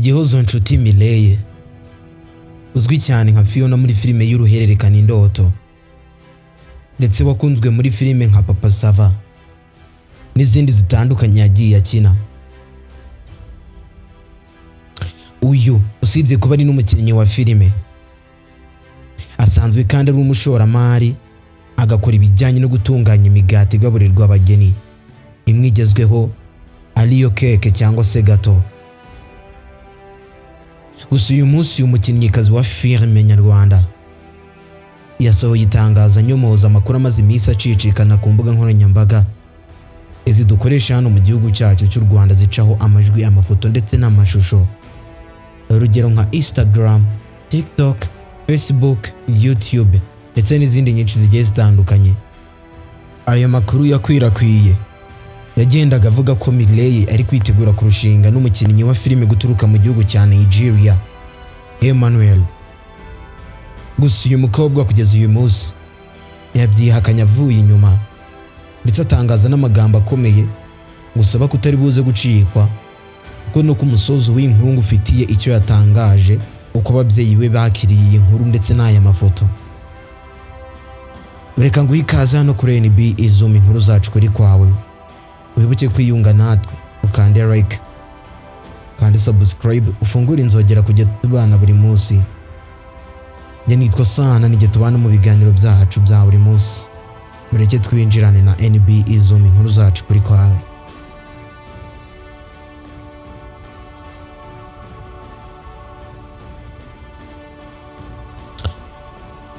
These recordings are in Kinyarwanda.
Igihozo Nshuti Mireille uzwi cyane nka Fiona muri filime y'uruhererekane Indoto ndetse wakunzwe muri filime nka Papa Sava n'izindi zitandukanye yagiye akina. Uyu usibye kuba ari n'umukinnyi wa filime asanzwe kandi ari umushoramari agakora ibijyanye no gutunganya imigati igaburirwa abageni imwigezweho ariyo keke cyangwa se gato. Gusa uyu munsi umukinnyikazi wa filime nyarwanda yasohoye itangazo anyomoza amakuru amaze iminsi acicikana ku mbuga nkoranyambaga izi dukoresha hano mu gihugu cyacu cy'u Rwanda zicaho amajwi, amafoto ndetse n'amashusho, urugero nka Instagram, TikTok, Facebook, YouTube ndetse n'izindi nyinshi zigiye zitandukanye. Ayo makuru yakwirakwiye yagendaga avuga ko Mireille ari kwitegura kurushinga n'umukinnyi wa filime guturuka mu gihugu cya Nigeria Emmanuel. Gusa uyu mukobwa kugeza uyu munsi yabyihakanya avuye inyuma ndetse atangaza n'amagambo akomeye gusaba kutari buze gucikwa kuko nuko umusozo w'inkuru ufitiye icyo yatangaje uko ababyeyi be bakiriye iyi nkuru ndetse n'aya mafoto. Reka nguhe ikaze hano kuri NB Izuma inkuru zacu kuri kwawe. Wibuke kwiyunga natwe ukande like kandi subscribe ufungure inzogera kujya tubana buri munsi. Njye nitwa Sana nijye tubana mu biganiro byacu bya buri munsi. Mureke twinjirane na NB Izuma inkuru zacu kuri kwawe.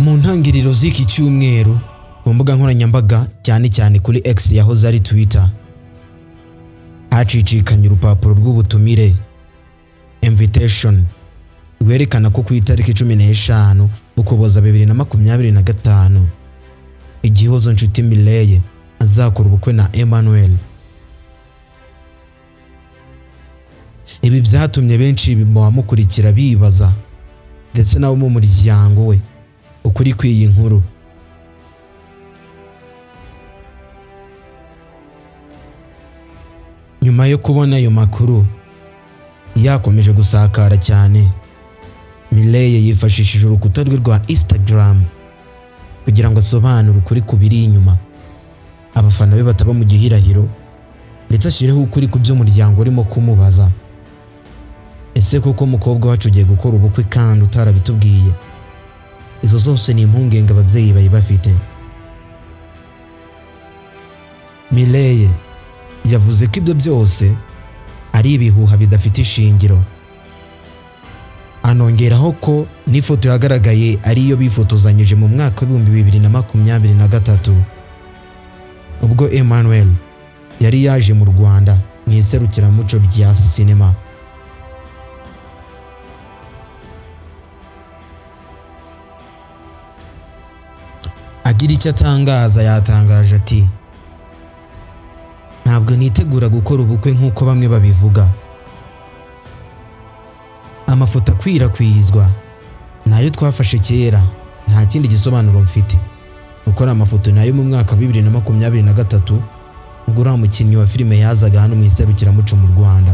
Mu ntangiriro z'iki cyumweru ku mbuga nkoranyambaga cyane cyane kuri X yahoze ari Twitter hacicikanye urupapuro rw'ubutumire invitation rwerekana ko ku itariki 15 Ukuboza 2025 Igihozo Nshuti Mireille azakora ubukwe na Emmanuel. Ibi byatumye benshi bamukurikira bibaza ndetse nabo mu muryango we ukuri kw'iyi nkuru. Nyuma yo kubona ayo makuru yakomeje gusakara cyane, Mireille yifashishije urukuta rwe rwa Instagram kugira ngo asobanure ukuri kubiri inyuma abafana be bataba mu gihirahiro ndetse ashireho ukuri ku by'umuryango urimo kumubaza. Ese koko umukobwa wacu ugiye gukora ubukwe kandi utarabitubwiye? Izo zose ni impungenge ababyeyi bayi bafite. Mireille yavuze ko ibyo byose ari ibihuha bidafite ishingiro. Anongeraho ko n'ifoto yagaragaye ariyo bifotozanyije mu mwaka wa 2023 ubwo Emmanuel yari yaje mu Rwanda mu iserukiramuco rya sinema. Agira icyo atangaza yatangaje ati ntabwo nitegura gukora ubukwe nk'uko bamwe babivuga. Amafoto akwirakwizwa nayo twafashe kera, nta kindi gisobanuro mfite. Gukora amafoto nayo mu mwaka wa 2023 ubwo uriya mukinnyi wa filime yazaga hano mu iserukiramuco mu Rwanda.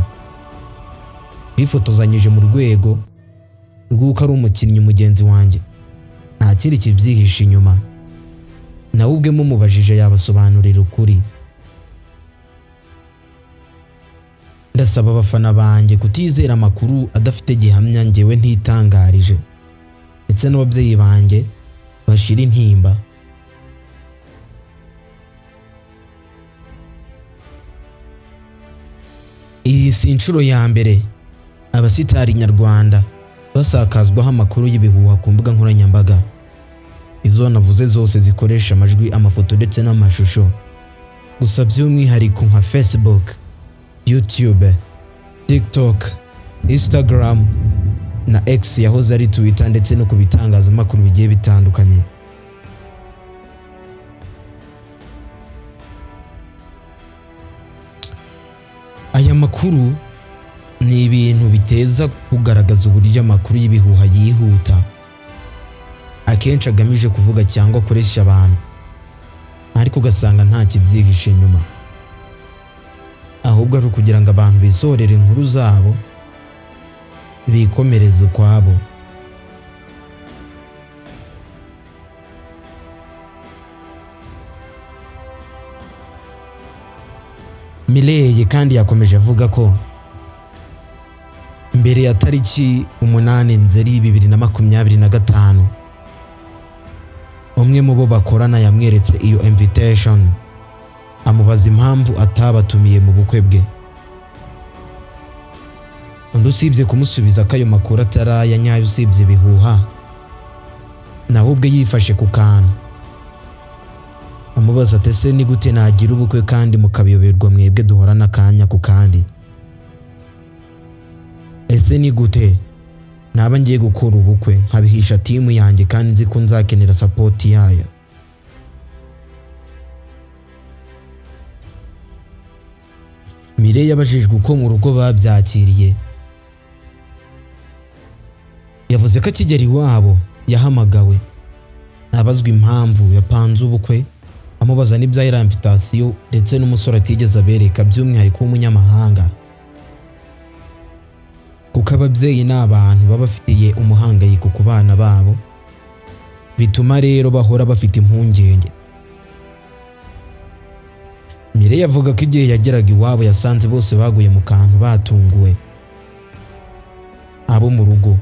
Bifotozanyije mu rwego rw'uko ari umukinnyi mugenzi wanjye, nta kindi kibyihishe inyuma. Nawe ubwe mumubajije yabasobanurira ukuri. Ndasaba abafana banjye kutizera amakuru adafite gihamya njyewe ntitangarije, ndetse n'ababyeyi banjye bashira intimba. Iyi si inshuro ya mbere abasitari nyarwanda basakazwaho amakuru y'ibihuha ku mbuga nkoranyambaga. Izo navuze zose zikoresha amajwi, amafoto ndetse n'amashusho. Gusa by'umwihariko nka Facebook, YouTube, TikTok, Instagram na X yahoze ari Twitter ndetse no ku bitangazamakuru bigiye bitandukanye. Aya makuru ni ibintu biteza kugaragaza uburyo amakuru y'ibihuha yihuta, akenshi agamije kuvuga cyangwa akoresha abantu, ariko ugasanga nta kibyihishe nyuma. ahubwo ari ukugira ngo abantu bisorere inkuru zabo bikomereza ukwabo. Miley kandi yakomeje avuga ko mbere ya tariki 8 Nzeri 2025 umwe mu bo bakorana yamweretse iyo invitation amubaza impamvu atabatumiye mu bukwe bwe. Undi usibye kumusubiza ko ayo makuru ataraya nyayo usibye bihuha, nawe ubwe yifashe ku kantu amubaza ati ese ni gute nagira ubukwe kandi mukabiyoberwa mwebwe duhorana akanya ku kandi? Ese ni gute naba ngiye gukora ubukwe nkabihisha timu yanjye kandi nzi ko nzakenera support yayo? Miley yabajijwe uko mu rugo babyakiriye. Yavuze ko akigera iwabo yahamagawe abazwa impamvu yapanze ubukwe, amubaza n'ibya invitation ndetse n'umusore atigeze abereka by'umwihariko w'umunyamahanga, kuko ababyeyi n'abantu baba bafitiye umuhangayiko ku bana babo, bituma rero bahora bafite impungenge. Miley avuga ko igihe yageraga iwabo yasanze bose baguye mu kantu batunguwe. Abo mu rugo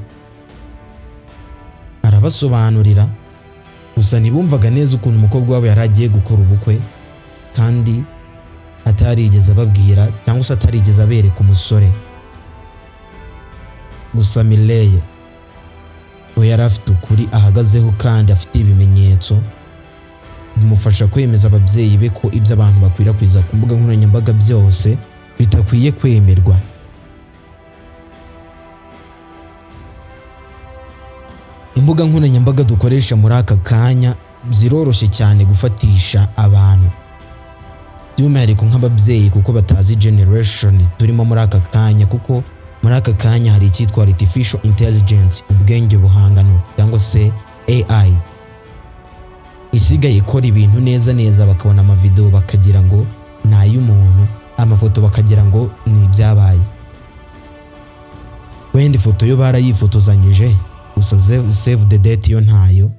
arabasobanurira, gusa ntibumvaga neza ukuntu umukobwa wabo yari agiye gukora ubukwe kandi atarigeze ababwira cyangwa se atarigeze abereka umusore. Gusa Miley we yari afite ukuri ahagazeho kandi afite ibimenyetso bimufasha kwemeza ababyeyi be ko ibyo abantu bakwirakwiza ku mbuga nkoranyambaga byose bitakwiye kwemerwa. Imbuga nkoranyambaga dukoresha muri aka kanya ziroroshye cyane gufatisha abantu, by'umwihariko nk'ababyeyi kuko batazi generation turimo muri aka kanya, kuko muri aka kanya hari icyitwa artificial intelligence, ubwenge buhangano cyangwa se AI, isigaye ikora ibintu neza neza, bakabona amavideo bakagira ngo ni ay'umuntu, amafoto bakagira ngo ni ibyabaye. Wenda ifoto yo barayifotozanyije, gusa save the date yo ntayo,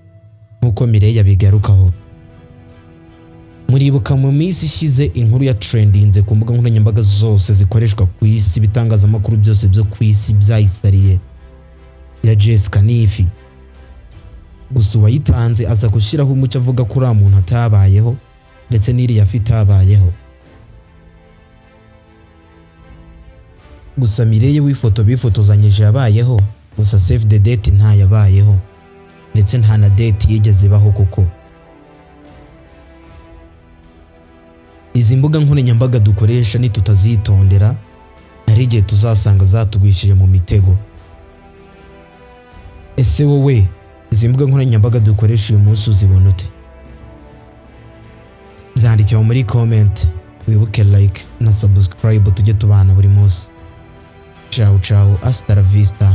nkuko Miley yabigarukaho. Muribuka mu minsi ishize inkuru ya trendinze ku mbuga nkoranyambaga zose zikoreshwa ku isi, bitangazamakuru byose byo ku isi byayisariye, ya Jessica Nifi. Gusa uwayitanze aza gushyiraho umucyo avuga ko uriya muntu atabayeho ndetse n'iriya afite abayeho. Gusa Miley w'ifoto bifotozanyije yabayeho, gusa save the date ntayabayeho ndetse nta na date yigeze ibaho. Kuko izi mbuga nkoranyambaga dukoresha nitutazitondera hari igihe tuzasanga zatugwishije mu mitego. Ese wowe izi mbuga nkoranyambaga dukoresha uyu munsi uzibona ute? Byandikira muri comment, wibuke like na subscribe tujye tubana buri munsi. Ciao ciao, hasta la vista.